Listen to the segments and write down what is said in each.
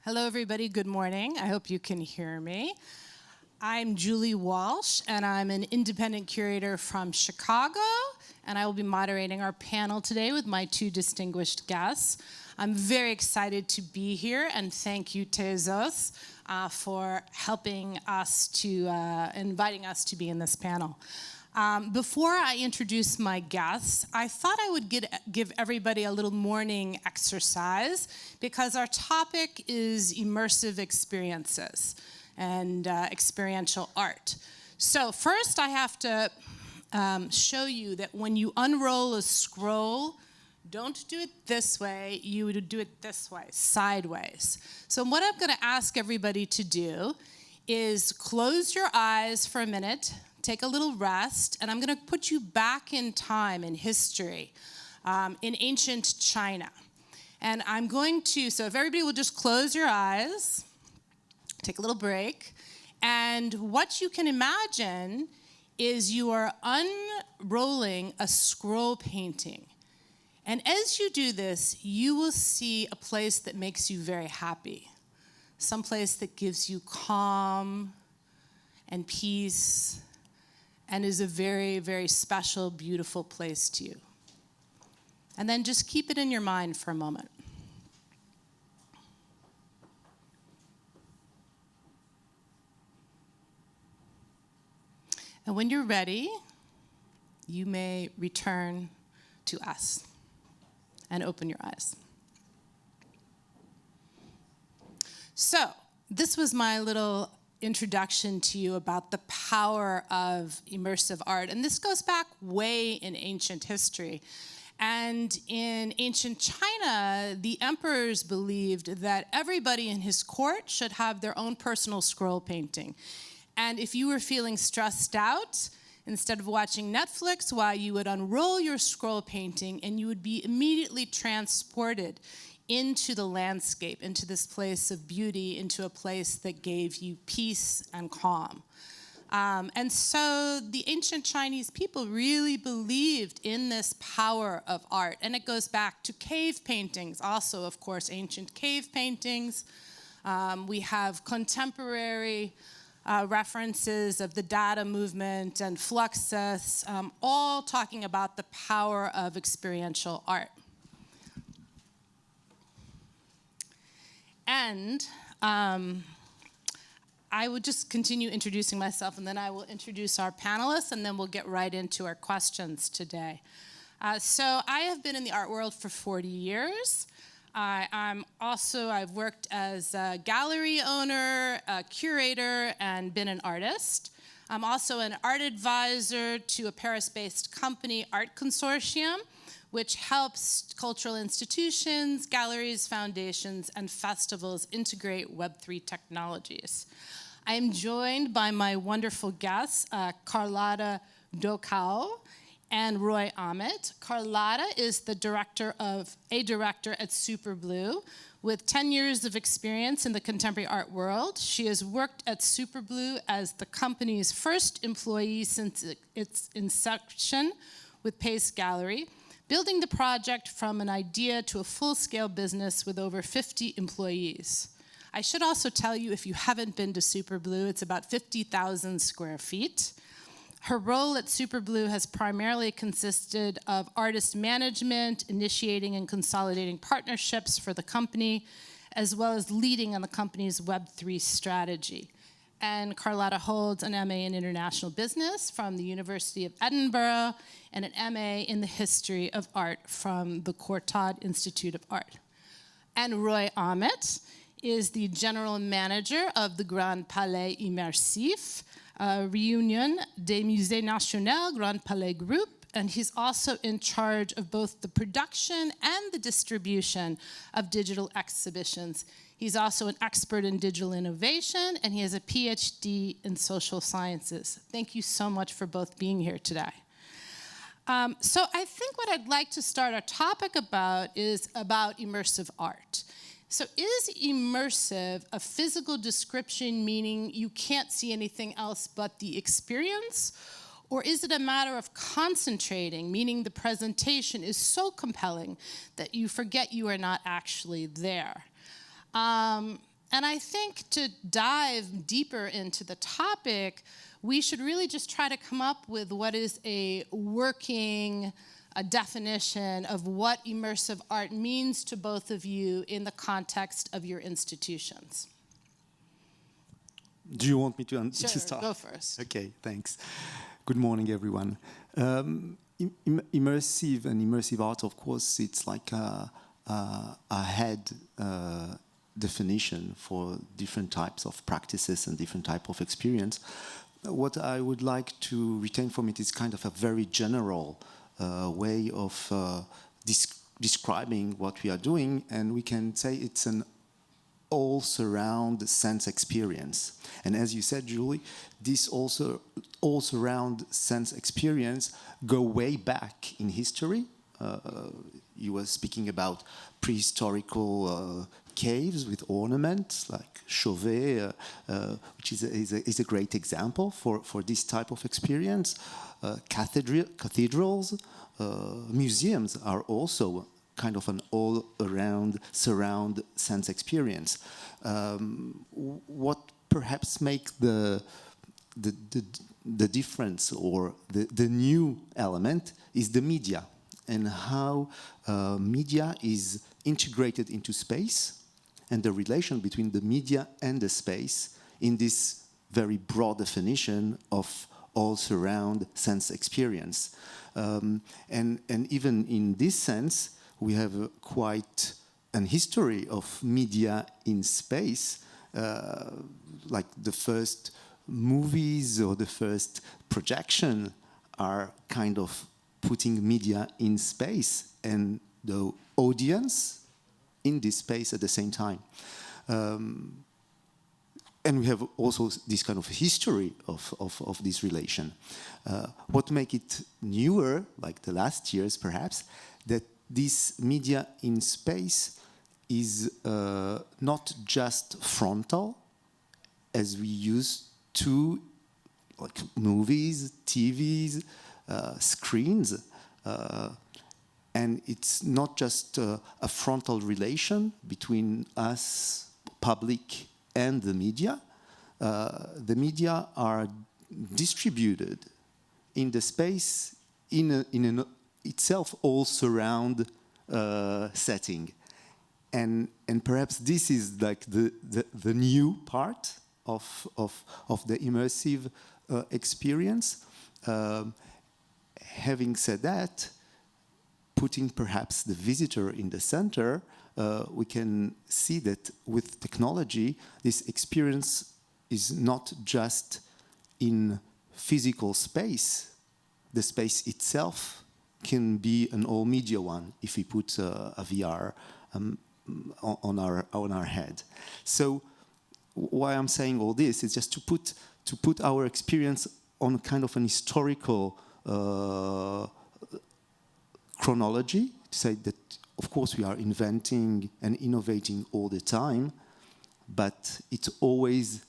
Hello, everybody. Good morning. I hope you can hear me. I'm Julie Walsh, and I'm an independent curator from Chicago, and I will be moderating our panel today with my two distinguished guests. I'm very excited to be here, and thank you, Tezos, for helping us to, inviting us to be in this panel. Before I introduce my guests, I thought I would give everybody a little morning exercise because our topic is immersive experiences and experiential art. So first I have to show you that when you unroll a scroll, don't do it this way, you would do it this way, sideways. So what I'm going to ask everybody to do is close your eyes for a minute, take a little rest, and I'm going to put you back in time in history, in ancient China. And I'm going to, so if everybody will just close your eyes, take a little break, and what you can imagine is you are unrolling a scroll painting. And as you do this, you will see a place that makes you very happy, some place that gives you calm and peace, and is a very, very special, beautiful place to you. And then just keep it in your mind for a moment. And when you're ready, you may return to us and open your eyes. So, this was my little introduction to you about the power of immersive art. And this goes back way in ancient history. And in ancient China, the emperors believed that everybody in his court should have their own personal scroll painting. And if you were feeling stressed out, instead of watching Netflix, you would unroll your scroll painting and you would be immediately transported into the landscape, into this place of beauty, into a place that gave you peace and calm. And so the ancient Chinese people really believed in this power of art. And it goes back to cave paintings, also, of course, ancient cave paintings. We have contemporary references of the Dada movement and Fluxus, all talking about the power of experiential art. And I would just continue introducing myself, and then I will introduce our panelists, and then we'll get right into our questions today. So I have been in the art world for 40 years. I've worked as a gallery owner, a curator, and been an artist. I'm also an art advisor to a Paris-based company, Art Consortium, which helps cultural institutions, galleries, foundations, and festivals integrate Web3 technologies. I am joined by my wonderful guests, Carlotta Docau and Roy Ahmet. Carlotta is a director at Superblue with 10 years of experience in the contemporary art world. She has worked at Superblue as the company's first employee since its inception with Pace Gallery, building the project from an idea to a full-scale business with over 50 employees. I should also tell you, if you haven't been to Superblue, it's about 50,000 square feet. Her role at Superblue has primarily consisted of artist management, initiating and consolidating partnerships for the company, as well as leading on the company's Web3 strategy. And Carlotta holds an MA in International Business from the University of Edinburgh and an MA in the History of Art from the Courtauld Institute of Art. And Roy Ahmet is the General Manager of the Grand Palais Immersif, Réunion des Musées Nationaux Grand Palais Group, and he's also in charge of both the production and the distribution of digital exhibitions. He's also an expert in digital innovation, and he has a PhD in social sciences. Thank you so much for both being here today. So I think what I'd like to start our topic about is about immersive art. So is immersive a physical description, meaning you can't see anything else but the experience? Or is it a matter of concentrating, meaning the presentation is so compelling that you forget you are not actually there? And I think to dive deeper into the topic, we should really just try to come up with what is a working definition of what immersive art means to both of you in the context of your institutions. Do you want me to Sure, start? go first. Okay, thanks. Good morning, everyone. Immersive and immersive art, of course, it's like a head definition for different types of practices and different type of experience. What I would like to retain from it is kind of a very general way of describing what we are doing, and we can say it's an all-surround sense experience. And as you said, Julie, this also all-surround sense experience go way back in history. You were speaking about prehistorical caves with ornaments, like Chauvet, which is a great example for this type of experience. Cathedrals, museums are also kind of an all-around surround sense experience. What perhaps make the difference or the new element is the media, and how media is integrated into space, and the relation between the media and the space in this very broad definition of all-surround sense experience. And even in this sense, we have quite an history of media in space, like the first movies or the first projection are kind of putting media in space and the audience in this space at the same time. And we have also this kind of history of this relation. What makes it newer, like the last years perhaps, that this media in space is not just frontal, as we used to, like movies, TVs, screens, and it's not just a frontal relation between us, public, and the media. The media are distributed in the space in an itself all surround setting, and perhaps this is like the new part of the immersive experience. Having said that, putting perhaps the visitor in the center, we can see that with technology, this experience is not just in physical space. The space itself can be an all-media one if we put a VR on our head. So why I'm saying all this is just to put our experience on kind of an historical chronology, to say that of course we are inventing and innovating all the time, but it's always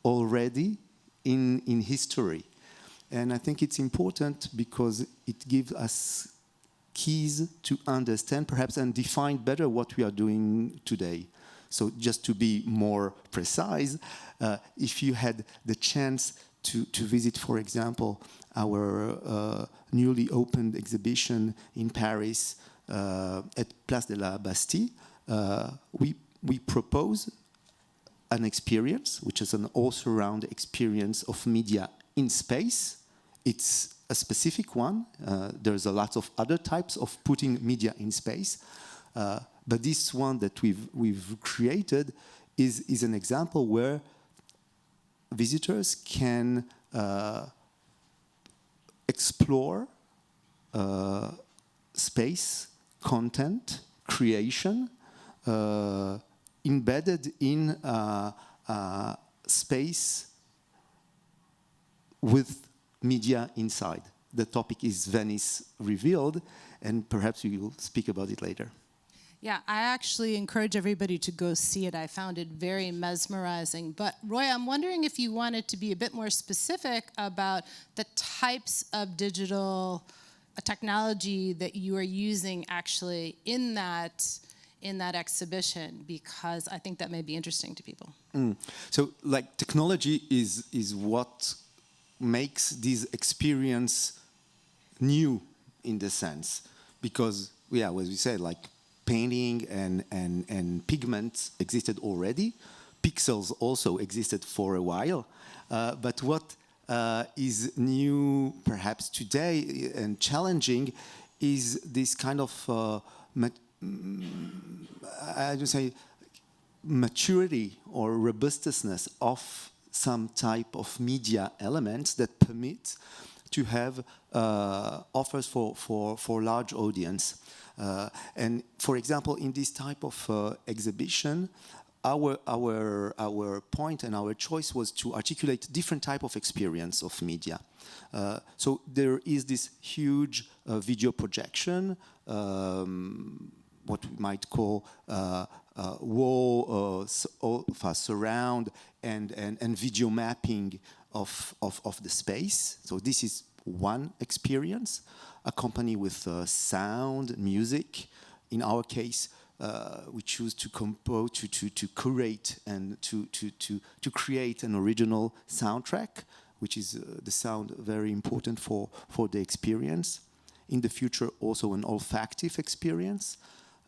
already in history. And I think it's important because it gives us keys to understand perhaps and define better what we are doing today. So just to be more precise, if you had the chance to visit, for example, our newly opened exhibition in Paris at Place de la Bastille, we propose an experience, which is an all-surround experience of media in space. It's a specific one. There's a lot of other types of putting media in space. But this one that we've created is an example where visitors can explore space, content, creation, embedded in space with media inside. The topic is Venice Revealed, and perhaps we will speak about it later. Yeah, I actually encourage everybody to go see it. I found it very mesmerizing. But Roy, I'm wondering if you wanted to be a bit more specific about the types of digital technology that you are using actually in that in that exhibition, because I think that may be interesting to people. So, like, technology is what makes this experience new in the sense, because, yeah, as we said, like, painting and pigments existed already. Pixels also existed for a while. But what is new perhaps today and challenging is this kind of, I would say, maturity or robustness of some type of media elements that permit to have offers for large audience. And for example, in this type of exhibition, our point and our choice was to articulate different type of experience of media. So there is this huge video projection, what we might call wall, surround, and video mapping of the space. So this is one experience, accompanied with sound, music. In our case, we choose to compose, to curate, and to create an original soundtrack, which is the sound very important for the experience. In the future, also an olfactive experience.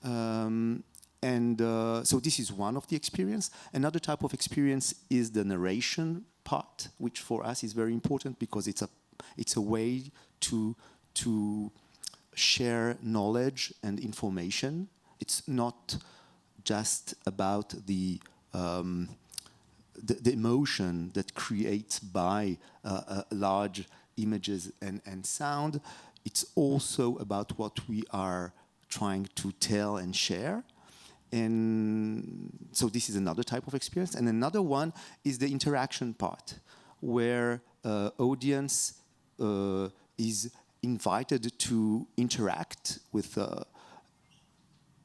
So this is one of the experience. Another type of experience is the narration part, which for us is very important because it's a way to share knowledge and information. It's not just about the emotion that creates by large images and sound. It's also about what we are trying to tell and share. And so this is another type of experience. And another one is the interaction part, where audience is invited to interact with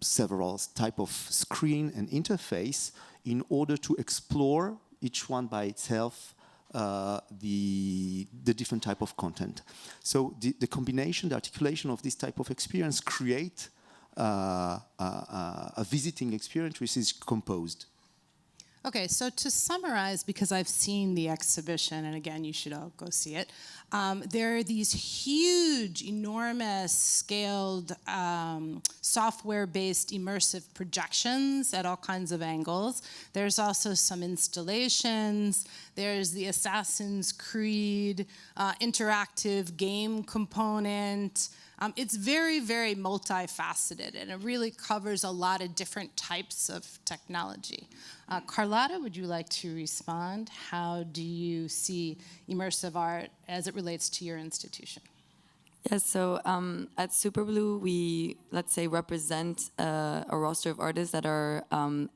several type of screen and interface in order to explore each one by itself the different type of content. So the combination, the articulation of this type of experience create a visiting experience which is composed. Okay, so to summarize, because I've seen the exhibition, and again, you should all go see it, there are these huge, enormous, scaled, software-based immersive projections at all kinds of angles. There's also some installations. There's the Assassin's Creed interactive game component. It's very, very multifaceted, and it really covers a lot of different types of technology. Carlotta, would you like to respond? How do you see immersive art as it relates to your institution? Yes, so at Superblue, we, let's say, represent a roster of artists that are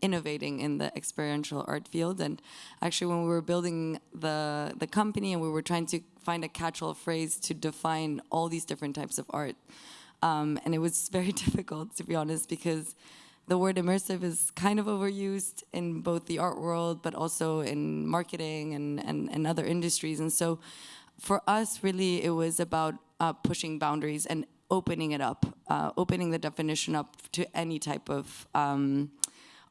innovating in the experiential art field. And actually, when we were building the company and we were trying to find a catch-all phrase to define all these different types of art, and it was very difficult, to be honest, because the word immersive is kind of overused in both the art world, but also in marketing and other industries. And so for us, really, it was about pushing boundaries and opening it up, opening the definition up to any type of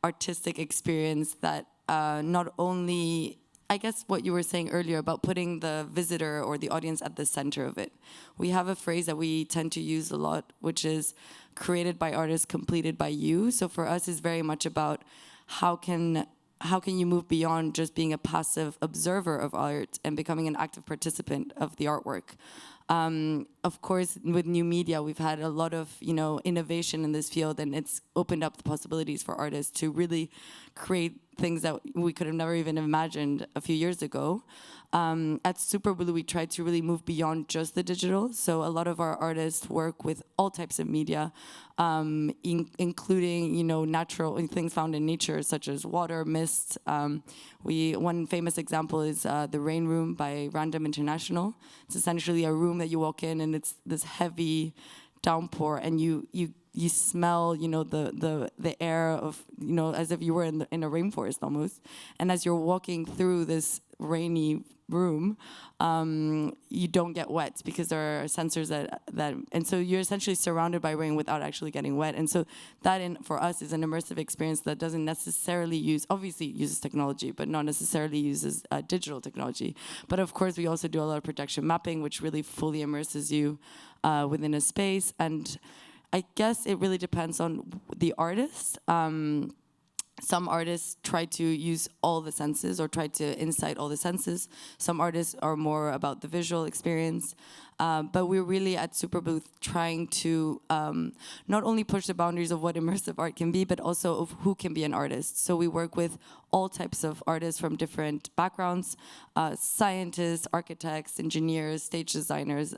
artistic experience that not only, I guess what you were saying earlier about putting the visitor or the audience at the center of it. We have a phrase that we tend to use a lot, which is created by artists, completed by you. So for us, it's very much about how can you move beyond just being a passive observer of art and becoming an active participant of the artwork. Of course, with new media, we've had a lot of innovation in this field, and it's opened up the possibilities for artists to really create things that we could have never even imagined a few years ago. At Superblue, we tried to really move beyond just the digital. So a lot of our artists work with all types of media, including natural things found in nature, such as water, mist. One famous example is the Rain Room by Random International. It's essentially a room that you walk in, and it's this heavy downpour, and you smell the air of as if you were in a rainforest almost. And as you're walking through this rainy room, you don't get wet because there are sensors and so you're essentially surrounded by rain without actually getting wet. And so that, for us, is an immersive experience that doesn't necessarily obviously uses technology, but not necessarily uses digital technology. But of course, we also do a lot of projection mapping, which really fully immerses you within a space. And I guess it really depends on the artist. Some artists try to use all the senses or try to incite all the senses. Some artists are more about the visual experience. But we're really at Superbooth trying to not only push the boundaries of what immersive art can be, but also of who can be an artist. So we work with all types of artists from different backgrounds, scientists, architects, engineers, stage designers.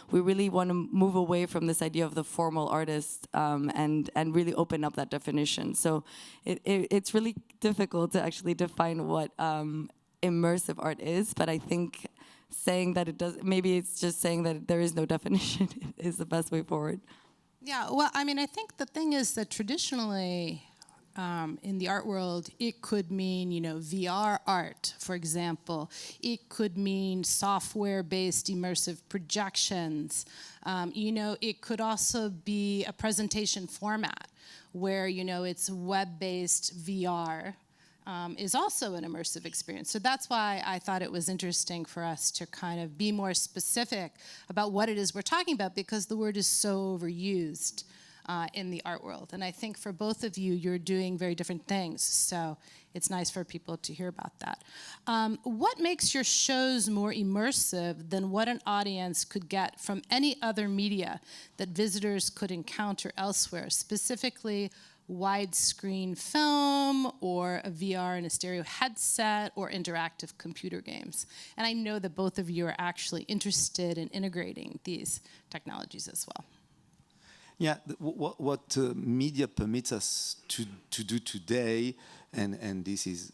We really want to move away from this idea of the formal artist and really open up that definition. So it's really difficult to actually define what immersive art is, but I think saying that it does, maybe it's just saying that there is no definition is the best way forward. Yeah, well, I mean, I think the thing is that traditionally in the art world, it could mean, VR art, for example. It could mean software-based immersive projections. It could also be a presentation format where, it's web-based VR. Is also an immersive experience. So that's why I thought it was interesting for us to kind of be more specific about what it is we're talking about, because the word is so overused in the art world. And I think for both of you, you're doing very different things. So it's nice for people to hear about that. What makes your shows more immersive than what an audience could get from any other media that visitors could encounter elsewhere, specifically widescreen film or a VR and a stereo headset or interactive computer games? And I know that both of you are actually interested in integrating these technologies as well. Yeah, what media permits us to do today, and this is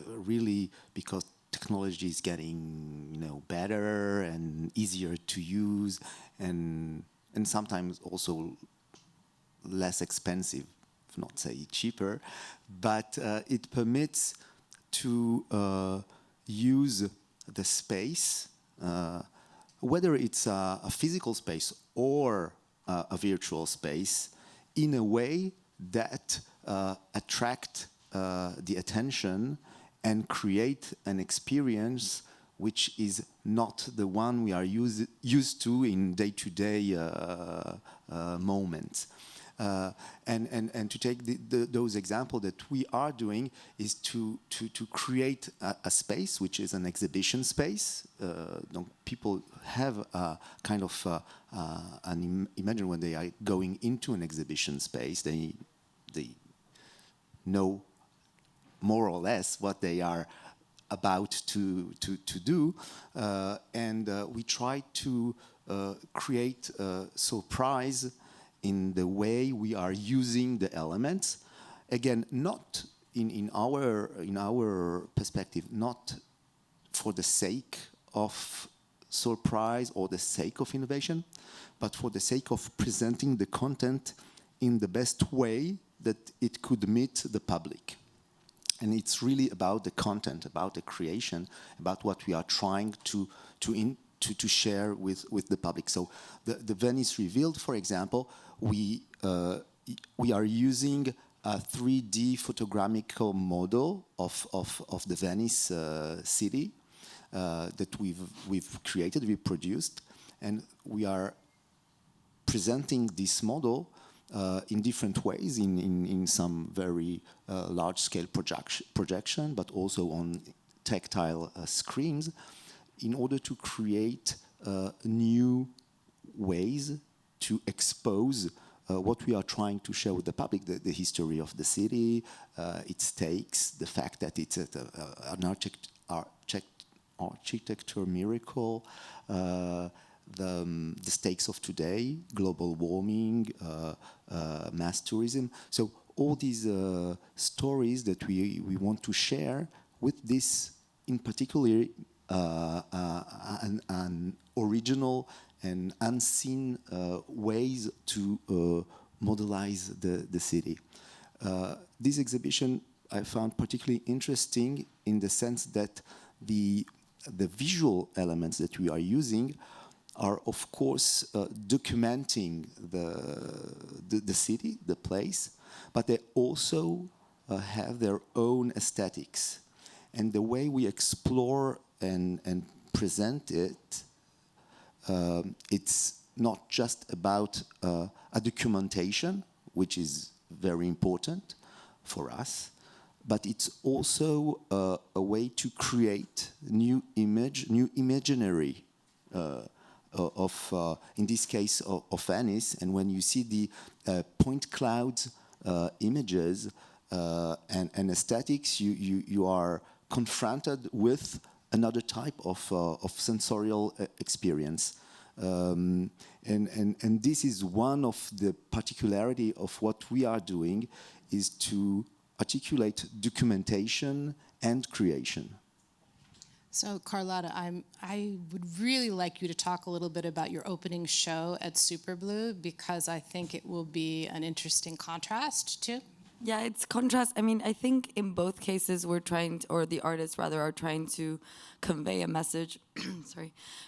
really because technology is getting better and easier to use, and sometimes also less expensive, if not say cheaper, but it permits to use the space, whether it's a physical space or a virtual space, in a way that attract the attention and create an experience which is not the one we are used to in day-to-day moments. And to take those examples that we are doing is to create a space which is an exhibition space. People have a kind of imagine when they are going into an exhibition space, they know more or less what they are about to do, and we try to create a surprise in the way we are using the elements. Again, not in our perspective, not for the sake of surprise or the sake of innovation, but for the sake of presenting the content in the best way that it could meet the public. And it's really about the content, about the creation, about what we are trying to share with the public. So the Venice Revealed, for example, we are using a 3D photogrammical model of the Venice city that we've created, we produced, and we are presenting this model in different ways, in some very large-scale projection, but also on tactile screens, in order to create new ways to expose what we are trying to share with the public, the history of the city, its stakes, the fact that it's an architecture miracle, the stakes of today, global warming, mass tourism. So all these stories that we want to share with this, in particular, an original and unseen ways to modelize the city. This exhibition I found particularly interesting in the sense that the visual elements that we are using are, of course, documenting the city, the place, but they also have their own aesthetics. And the way we explore and present it, it's not just about a documentation, which is very important for us, but it's also a way to create new imaginary of, in this case, of Venice. And when you see the point clouds images and aesthetics, you are confronted with another type of sensorial experience. And this is one of the particularity of what we are doing, is to articulate documentation and creation. So Carlotta, I would really like you to talk a little bit about your opening show at Superblue, because I think it will be an interesting contrast too. Yeah, it's contrast. I mean, I think in both cases we're trying to, or the artists rather, are trying to convey a message,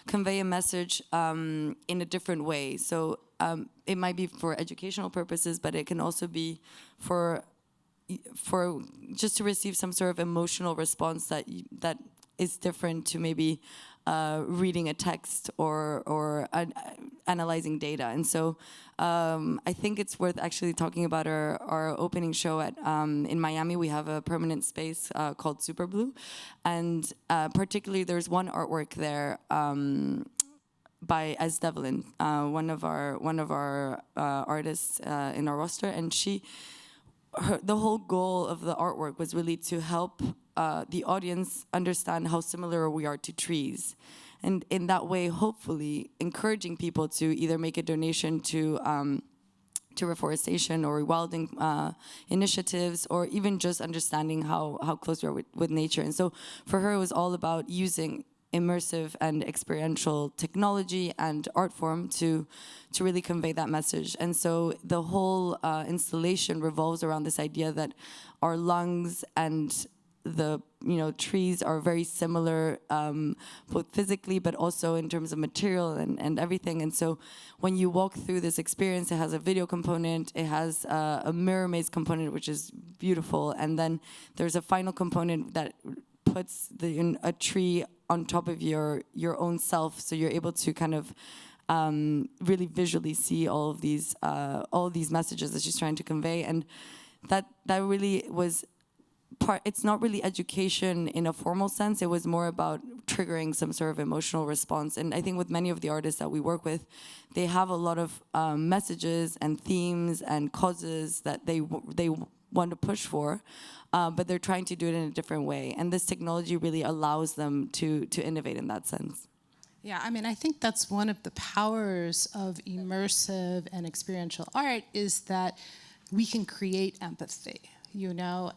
convey a message in a different way. So it might be for educational purposes, but it can also be for just to receive some sort of emotional response that is different to maybe reading a text or analyzing data. And so I think it's worth actually talking about our opening show at in Miami. We have a permanent space called Superblue, and particularly there's one artwork there by S. Devlin, one of our artists in our roster, and the whole goal of the artwork was really to help the audience understand how similar we are to trees. And in that way, hopefully, encouraging people to either make a donation to reforestation or rewilding initiatives, or even just understanding how close we are with nature. And so for her, it was all about using immersive and experiential technology and art form to really convey that message. And so the whole installation revolves around this idea that our lungs and the trees are very similar, both physically but also in terms of material and everything. And so when you walk through this experience, it has a video component, it has a mirror maze component, which is beautiful, and then there's a final component that puts a tree on top of your own self, so you're able to kind of really visually see all of these messages that she's trying to convey. And that really was it's not really education in a formal sense. It was more about triggering some sort of emotional response. And I think with many of the artists that we work with, they have a lot of messages and themes and causes that they want to push for, but they're trying to do it in a different way. And this technology really allows them to innovate in that sense. Yeah, I mean, I think that's one of the powers of immersive and experiential art, is that we can create empathy.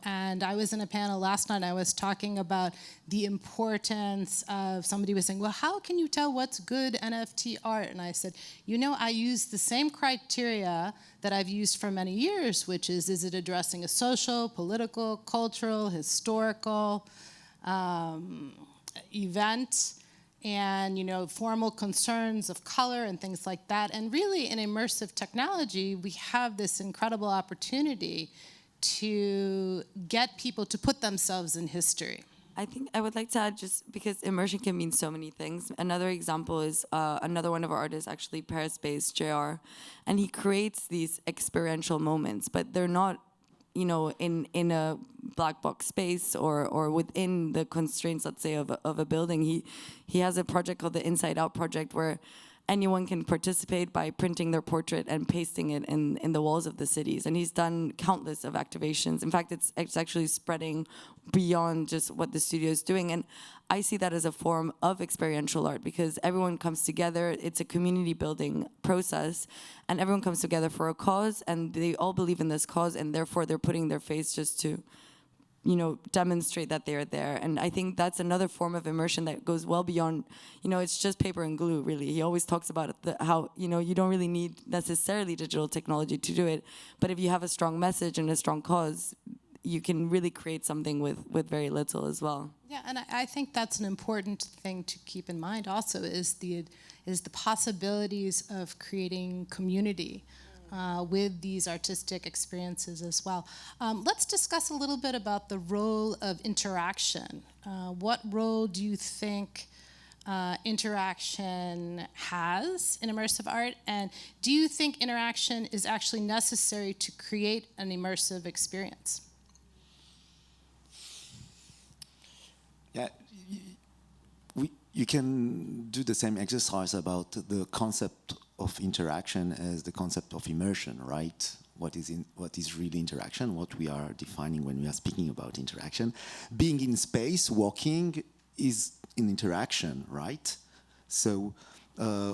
And I was in a panel last night, I was talking about the importance of, somebody was saying, well, how can you tell what's good NFT art? And I said, I use the same criteria that I've used for many years, which is it addressing a social, political, cultural, historical event, and formal concerns of color and things like that. And really in immersive technology, we have this incredible opportunity to get people to put themselves in history. I think I would like to add, just because immersion can mean so many things. Another example is another one of our artists, actually Paris-based JR, and he creates these experiential moments, but they're not, in a black box space or within the constraints, let's say, of a building. He has a project called the Inside Out Project, where anyone can participate by printing their portrait and pasting it in the walls of the cities. And he's done countless of activations. In fact, it's actually spreading beyond just what the studio is doing. And I see that as a form of experiential art, because everyone comes together. It's a community building process, and everyone comes together for a cause, and they all believe in this cause, and therefore they're putting their face just to demonstrate that they're there. And I think that's another form of immersion that goes well beyond, it's just paper and glue, really. He always talks about how, you don't really need necessarily digital technology to do it, but if you have a strong message and a strong cause, you can really create something with very little as well. Yeah, and I think that's an important thing to keep in mind also is the possibilities of creating community with these artistic experiences as well. Let's discuss a little bit about the role of interaction. What role do you think interaction has in immersive art, and do you think interaction is actually necessary to create an immersive experience? Yeah, you can do the same exercise about the concept of interaction as the concept of immersion, right? What is really interaction? What we are defining when we are speaking about interaction. Being in space, walking, is an interaction, right? So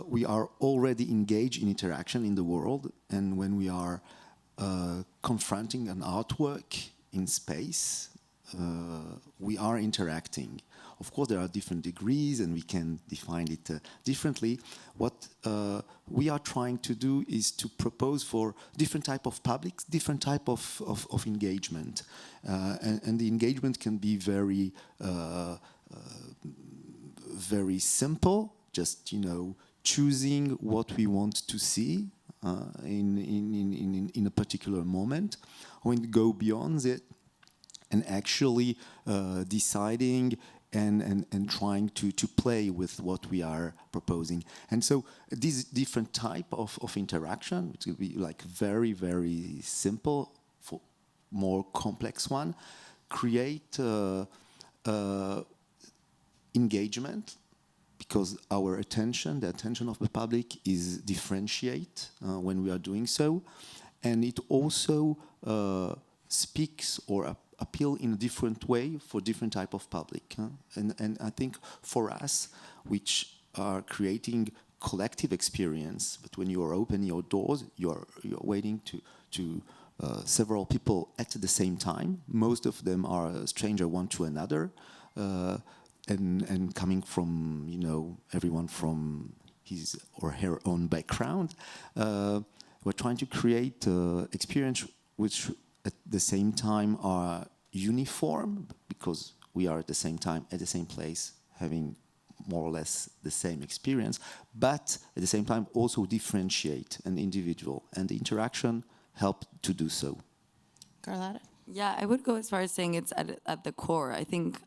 we are already engaged in interaction in the world, and when we are confronting an artwork in space, we are interacting. Of course, there are different degrees, and we can define it differently. What we are trying to do is to propose for different type of publics, different type of engagement, and the engagement can be very very simple. Just choosing what we want to see in a particular moment, or go beyond it, and actually deciding and trying to play with what we are proposing. And so this different type of interaction, which will be like very, very simple, for more complex one, create engagement, because our attention, the attention of the public, is differentiate when we are doing so. And it also speaks or appeal in a different way for different type of public. And I think for us, which are creating collective experience, but when you are opening your doors, you're waiting to several people at the same time. Most of them are a stranger one to another, and coming from everyone from his or her own background. We're trying to create experience which at the same time are uniform, because we are at the same time at the same place, having more or less the same experience, but at the same time also differentiate an individual, and the interaction help to do so. Carlotta? Yeah, I would go as far as saying it's at the core. I think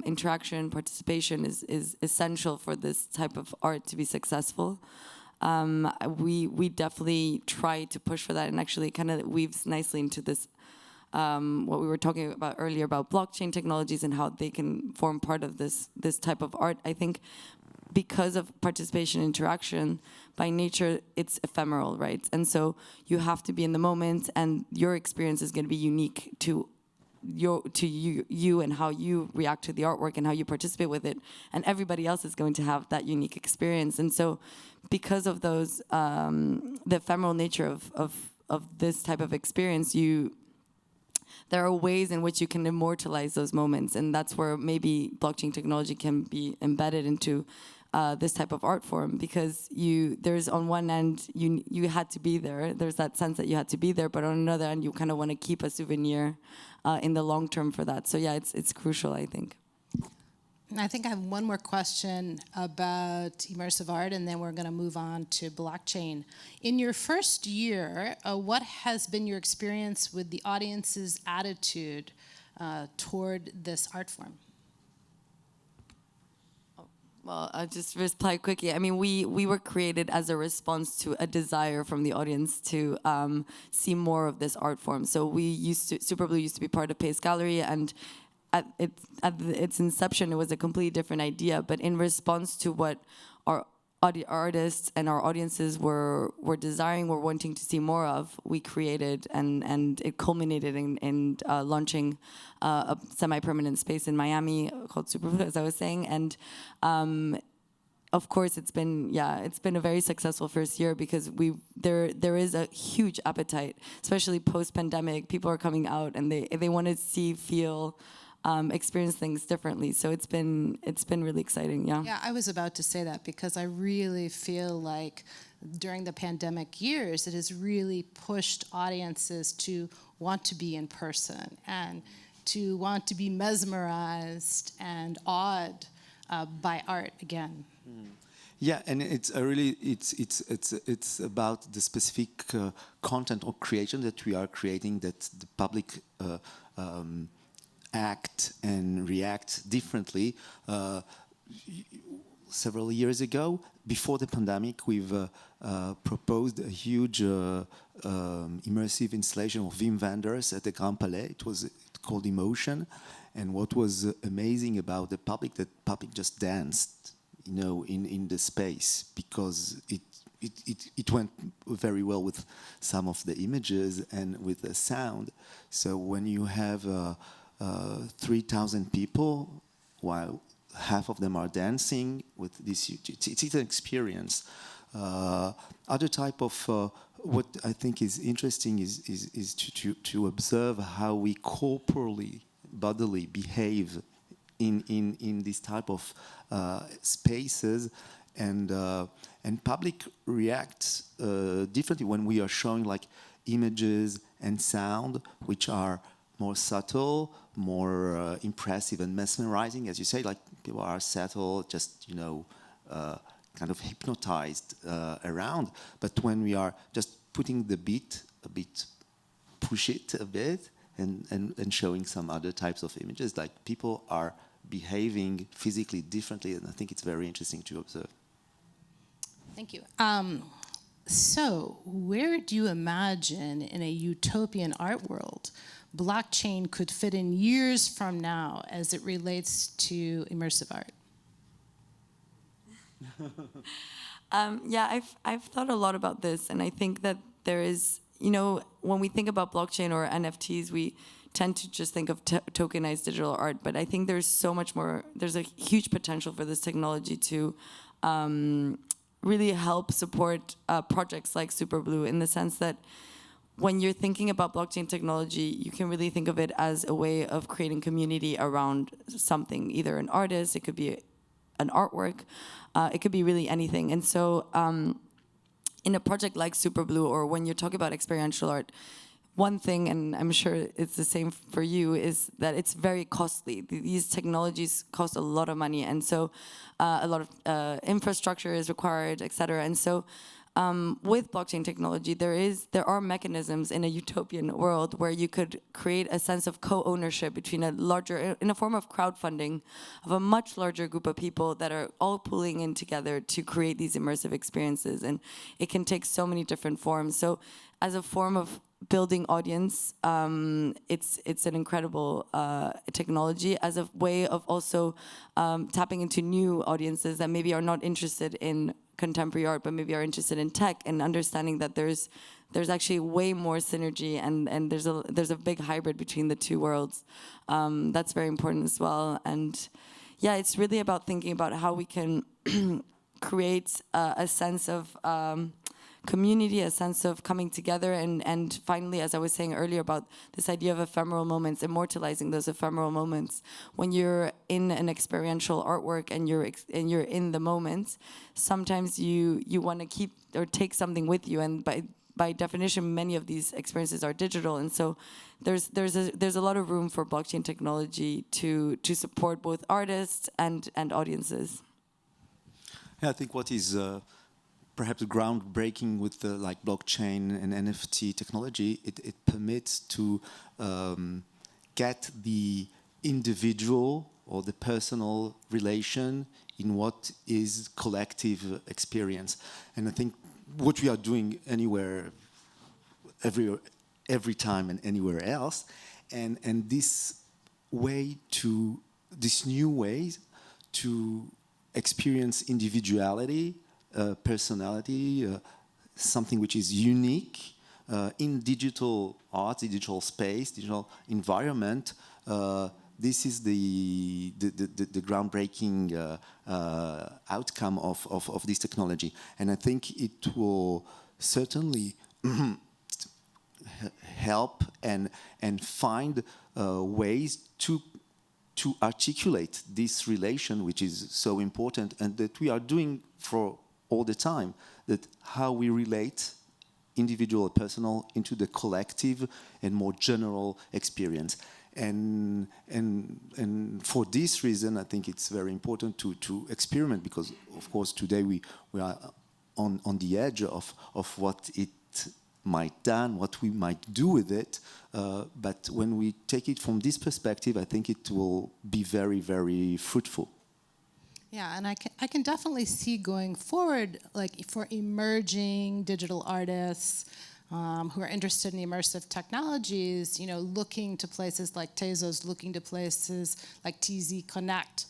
interaction, participation is essential for this type of art to be successful. We definitely try to push for that, and actually kind of weaves nicely into this what we were talking about earlier about blockchain technologies and how they can form part of this type of art. I think because of participation interaction, by nature, it's ephemeral, right? And so you have to be in the moment, and your experience is going to be unique to you and how you react to the artwork and how you participate with it, and everybody else is going to have that unique experience. And so because of those the ephemeral nature of this type of experience, there are ways in which you can immortalize those moments, and that's where maybe blockchain technology can be embedded into this type of art form, because there's on one end you had to be there. There's that sense that you had to be there, but on another end you kind of want to keep a souvenir in the long term for that. So yeah, it's crucial, I think. I think I have one more question about immersive art, and then we're going to move on to blockchain. In your first year, what has been your experience with the audience's attitude toward this art form? Well, I'll just reply quickly. I mean, we were created as a response to a desire from the audience to see more of this art form. So Superblue used to be part of Pace Gallery, and at its inception, it was a completely different idea. But in response to what our artists and our audiences were desiring, were wanting to see more of, we created, and it culminated in launching a semi-permanent space in Miami called Superblue, as I was saying. And of course, it's been a very successful first year, because there is a huge appetite, especially post-pandemic. People are coming out, and they want to see, feel, experience things differently. So it's been really exciting. Yeah, I was about to say that, because I really feel like during the pandemic years, it has really pushed audiences to want to be in person and to want to be mesmerized and awed by art again. Yeah, and it's a really it's about the specific content or creation that we are creating, that the public act and react differently. Several years ago, before the pandemic, we've proposed a huge immersive installation of Wim Wenders at the Grand Palais. It was called Immersion, and what was amazing about the public, that public just danced, you know, in the space, because it went very well with some of the images and with the sound. So when you have 3,000 people, while half of them are dancing with this, it's an experience. Other type of what I think is interesting is to observe how we corporally, bodily behave in this type of spaces, and public reacts differently when we are showing like images and sound which are more subtle, more impressive and mesmerizing, as you say. Like people are settled, just, you know, kind of hypnotized around. But when we are just putting the beat a bit, push it a bit, and showing some other types of images, like people are behaving physically differently, and I think it's very interesting to observe. Thank you. So, where do you imagine in a utopian art world blockchain could fit in years from now as it relates to immersive art? Yeah, I've thought a lot about this, and I think that there is, you know, when we think about blockchain or NFTs, we tend to just think of tokenized digital art, but I think there's so much more. There's a huge potential for this technology to really help support projects like Superblue, in the sense that when you're thinking about blockchain technology, you can really think of it as a way of creating community around something, either an artist, it could be an artwork, it could be really anything. And so in a project like Superblue, or when you're talking about experiential art, one thing, and I'm sure it's the same for you, is that it's very costly. These technologies cost a lot of money, and so a lot of infrastructure is required, et cetera. And so with blockchain technology, there are mechanisms in a utopian world where you could create a sense of co-ownership between a larger, in a form of crowdfunding, of a much larger group of people that are all pulling in together to create these immersive experiences. And it can take so many different forms. So as a form of building audience, it's an incredible technology, as a way of also tapping into new audiences that maybe are not interested in contemporary art, but maybe are interested in tech, and understanding that there's actually way more synergy, and there's a big hybrid between the two worlds. That's very important as well. And yeah, it's really about thinking about how we can create a sense of community, a sense of coming together, and finally, as I was saying earlier, about this idea of ephemeral moments, immortalizing those ephemeral moments. When you're in an experiential artwork and you're in the moment, sometimes you want to keep or take something with you, and by definition, many of these experiences are digital, and so there's a lot of room for blockchain technology to support both artists and audiences. Yeah, I think what is perhaps groundbreaking with the like blockchain and NFT technology, it permits to get the individual or the personal relation in what is collective experience. And I think what we are doing anywhere, every time and anywhere else, and this new ways to experience individuality, personality, something which is unique in digital art, digital space, digital environment. This is the groundbreaking outcome of this technology, and I think it will certainly help and find ways to articulate this relation, which is so important, and that we are doing for all the time, that how we relate individual or personal into the collective and more general experience. And for this reason, I think it's very important to experiment, because, of course, today we are on the edge of what it might done, what we might do with it. But when we take it from this perspective, I think it will be very, very fruitful. Yeah, and I can definitely see going forward, like for emerging digital artists who are interested in immersive technologies, looking to places like Tezos, looking to places like TZ Connect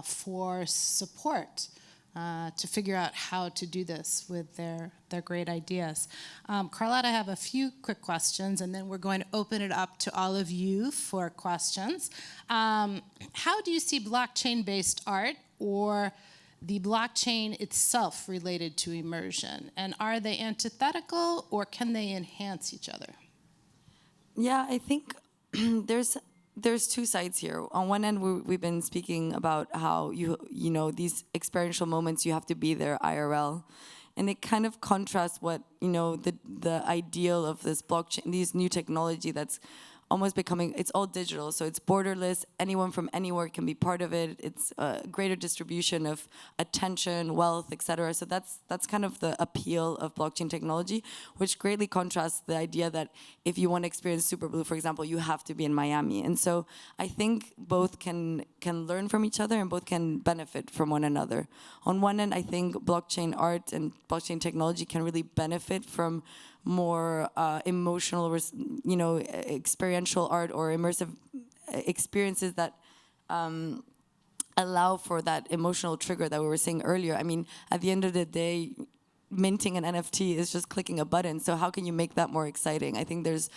for support to figure out how to do this with their great ideas. Carlotte, I have a few quick questions, and then we're going to open it up to all of you for questions. How do you see blockchain-based art or the blockchain itself related to immersion? And are they antithetical, or can they enhance each other? Yeah, I think there's two sides here. On one end, we've been speaking about how you know these experiential moments, you have to be there IRL, and it kind of contrasts what the ideal of this blockchain, these new technology that's almost becoming, it's all digital, so it's borderless. Anyone from anywhere can be part of it. It's a greater distribution of attention, wealth, etc. So that's kind of the appeal of blockchain technology, which greatly contrasts the idea that if you want to experience Superblue, for example, you have to be in Miami. And so I think both can learn from each other and both can benefit from one another. On one end, I think blockchain art and blockchain technology can really benefit from more emotional, experiential art or immersive experiences that allow for that emotional trigger that we were saying earlier. I mean, at the end of the day, minting an NFT is just clicking a button. So how can you make that more exciting? I think there's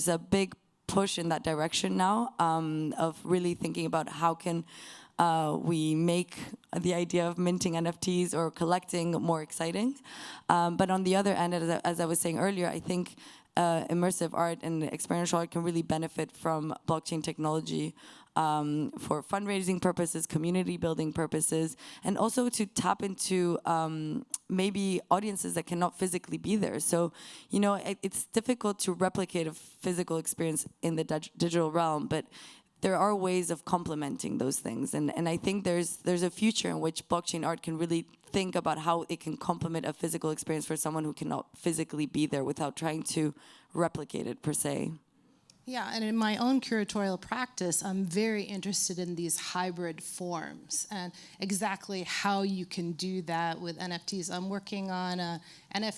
a big push in that direction now of really thinking about how can we make the idea of minting NFTs or collecting more exciting. But on the other end, as I was saying earlier, I think immersive art and experiential art can really benefit from blockchain technology for fundraising purposes, community building purposes, and also to tap into maybe audiences that cannot physically be there. So, it's difficult to replicate a physical experience in the digital realm, but there are ways of complementing those things. And I think there's a future in which blockchain art can really think about how it can complement a physical experience for someone who cannot physically be there without trying to replicate it per se. Yeah, and in my own curatorial practice, I'm very interested in these hybrid forms and exactly how you can do that with NFTs. I'm working on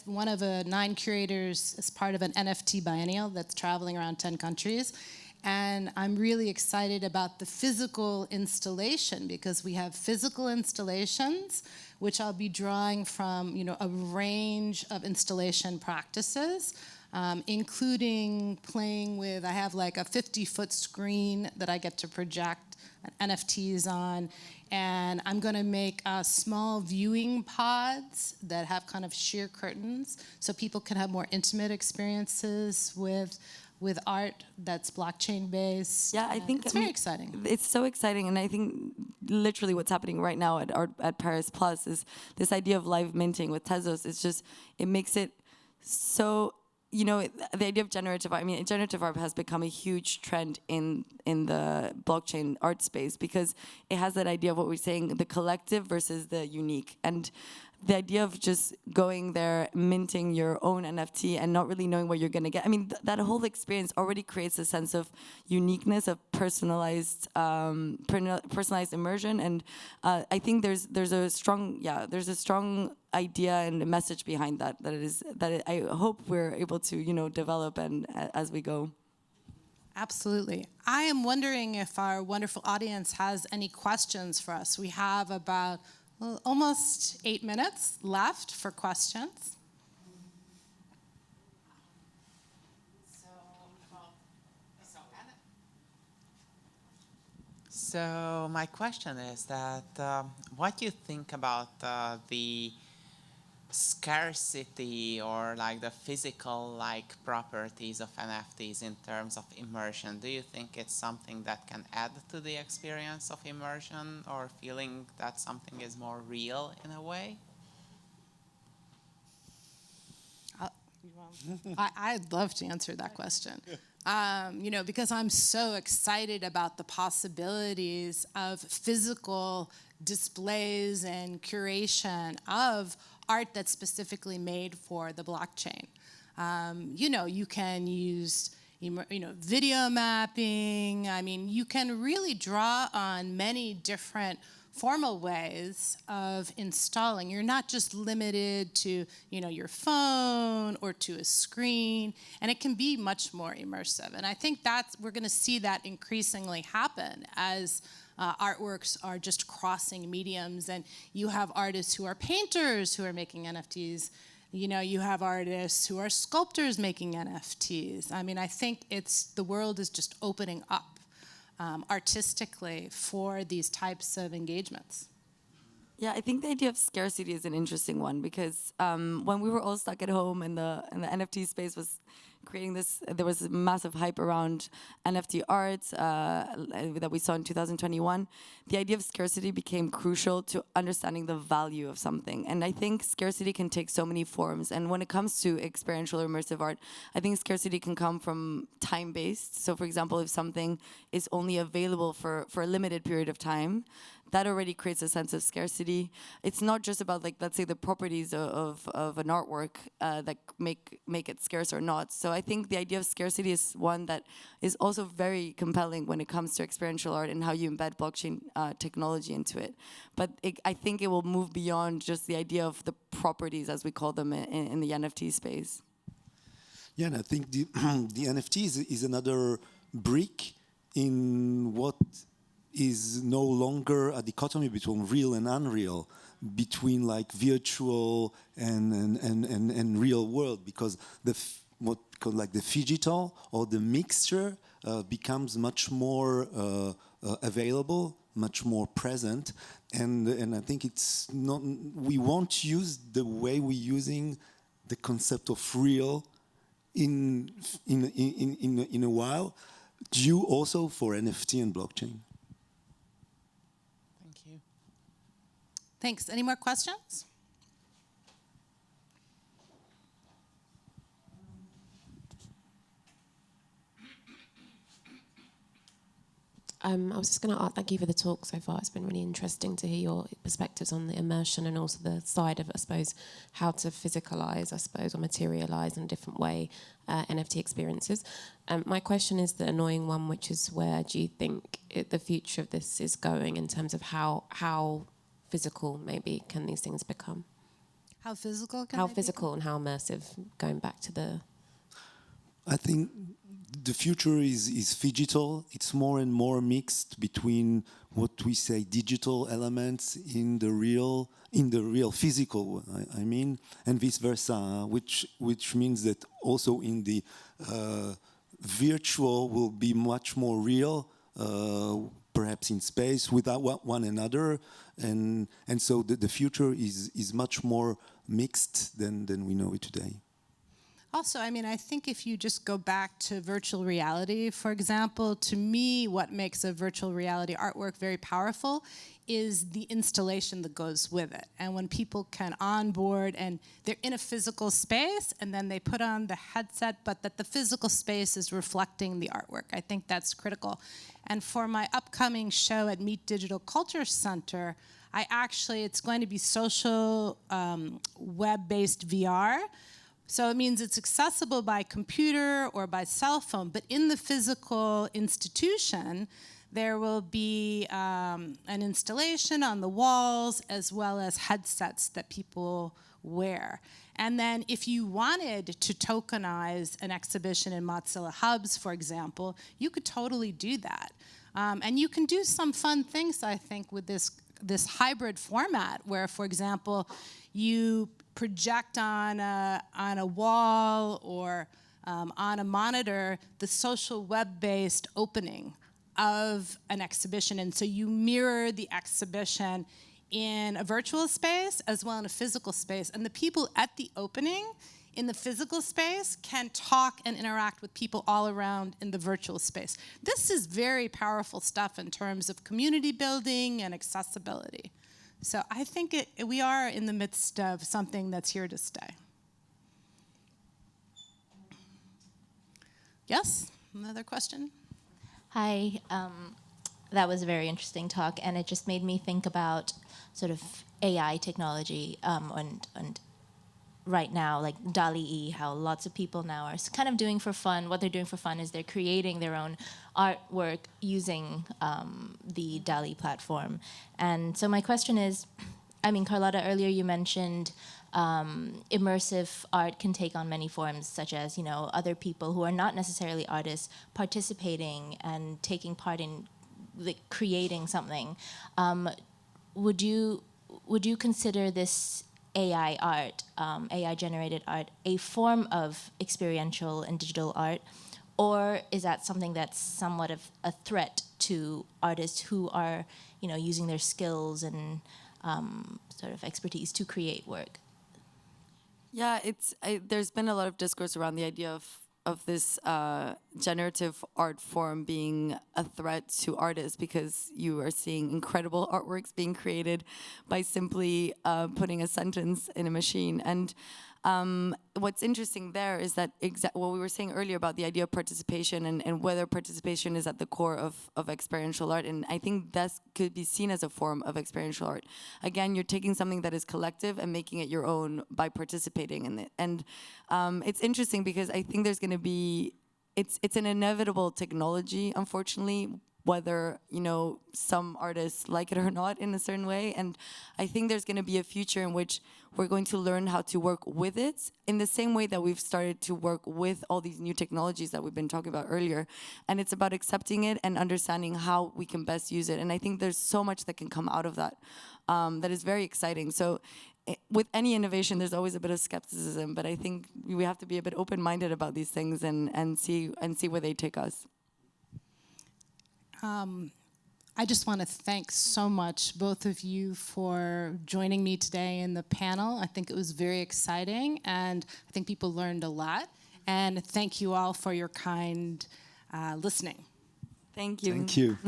one of the 9 curators as part of an NFT biennial that's traveling around 10 countries. And I'm really excited about the physical installation, because we have physical installations, which I'll be drawing from a range of installation practices, including playing with, I have like a 50-foot screen that I get to project NFTs on, and I'm going to make small viewing pods that have kind of sheer curtains so people can have more intimate experiences with art that's blockchain based. Yeah, I think it's very exciting. It's so exciting, and I think literally what's happening right now at Paris Plus is this idea of live minting with Tezos. It makes it so, the idea of generative art has become a huge trend in the blockchain art space, because it has that idea of what we're saying, the collective versus the unique. And the idea of just going there, minting your own NFT and not really knowing what you're going to get. I mean, that whole experience already creates a sense of uniqueness, of personalized immersion. And I think there's a strong idea and a message behind that I hope we're able to develop and as we go. Absolutely. I am wondering if our wonderful audience has any questions for us. We have about almost 8 minutes left for questions. So my question is that what do you think about the scarcity or like the physical properties of NFTs in terms of immersion? Do you think it's something that can add to the experience of immersion, or feeling that something is more real in a way? I'd love to answer that question. Because I'm so excited about the possibilities of physical displays and curation of art that's specifically made for the blockchain. You can use video mapping. I mean, you can really draw on many different formal ways of installing. You're not just limited to, your phone or to a screen, and it can be much more immersive. And I think we're going to see that increasingly happen as artworks are just crossing mediums, and you have artists who are painters who are making NFTs. You have artists who are sculptors making NFTs. I mean, I think the world is just opening up artistically for these types of engagements. Yeah, I think the idea of scarcity is an interesting one because when we were all stuck at home and the NFT space was creating this, there was a massive hype around NFT art that we saw in 2021. The idea of scarcity became crucial to understanding the value of something. And I think scarcity can take so many forms. And when it comes to experiential or immersive art, I think scarcity can come from time-based. So for example, if something is only available for a limited period of time, that already creates a sense of scarcity. It's not just about, let's say, the properties of an artwork that make it scarce or not. So I think the idea of scarcity is one that is also very compelling when it comes to experiential art and how you embed blockchain technology into it. But I think it will move beyond just the idea of the properties, as we call them in the NFT space. Yeah, and I think the NFT is another brick in what is no longer a dichotomy between real and unreal, between virtual and real world, because what called the phygital or the mixture becomes much more available, much more present, and I think it's not. We won't use the way we're using the concept of real in a while, due also for NFT and blockchain. Thanks. Any more questions? I was just going to thank you for the talk so far. It's been really interesting to hear your perspectives on the immersion and also the side of, I suppose, how to physicalize, or materialize in a different way NFT experiences. My question is the annoying one, which is where do you think the future of this is going in terms of how physical maybe can these things become? How physical can How they physical become? and how immersive, going back to the... I think the future is phygital. It's more and more mixed between what we say digital elements in the real physical, I mean, and vice versa, which means that also in the virtual will be much more real, perhaps in space without one another, and so the future is much more mixed than we know it today. Also, I mean, I think if you just go back to virtual reality, for example, to me, what makes a virtual reality artwork very powerful is the installation that goes with it. And when people can onboard and they're in a physical space and then they put on the headset, but that the physical space is reflecting the artwork. I think that's critical. And for my upcoming show at Meet Digital Culture Center, it's going to be social web-based VR. So it means it's accessible by computer or by cell phone, but in the physical institution, there will be an installation on the walls as well as headsets that people wear. And then if you wanted to tokenize an exhibition in Mozilla Hubs, for example, you could totally do that. And you can do some fun things, I think, with this hybrid format where, for example, you project on a wall or on a monitor the social web-based opening of an exhibition. And so you mirror the exhibition in a virtual space as well in a physical space. And the people at the opening in the physical space can talk and interact with people all around in the virtual space. This is very powerful stuff in terms of community building and accessibility. So I think we are in the midst of something that's here to stay. Yes, another question? Hi, that was a very interesting talk, and it just made me think about sort of AI technology and right now, like DALL-E, how lots of people now are kind of doing for fun. What they're doing for fun is they're creating their own artwork using the DALL-E platform. And so my question is, I mean, Carlotta, earlier you mentioned immersive art can take on many forms, such as, you know, other people who are not necessarily artists participating and taking part in creating something. Would you consider this AI art, AI-generated art, a form of experiential and digital art, or is that something that's somewhat of a threat to artists who are, you know, using their skills and sort of expertise to create work? Yeah, there's been a lot of discourse around the idea of this generative art form being a threat to artists, because you are seeing incredible artworks being created by simply putting a sentence in a machine. And what's interesting there is that what we were saying earlier about the idea of participation and whether participation is at the core of experiential art. And I think that could be seen as a form of experiential art. Again, you're taking something that is collective and making it your own by participating in it. And it's interesting because I think there's going to be, it's an inevitable technology, unfortunately, whether, you know, some artists like it or not in a certain way. And I think there's going to be a future in which we're going to learn how to work with it in the same way that we've started to work with all these new technologies that we've been talking about earlier. And it's about accepting it and understanding how we can best use it. And I think there's so much that can come out of that that is very exciting. So with any innovation, there's always a bit of skepticism, but I think we have to be a bit open-minded about these things and see where they take us. I just want to thank so much both of you for joining me today in the panel. I think it was very exciting, and I think people learned a lot. And thank you all for your kind listening. Thank you. Thank you.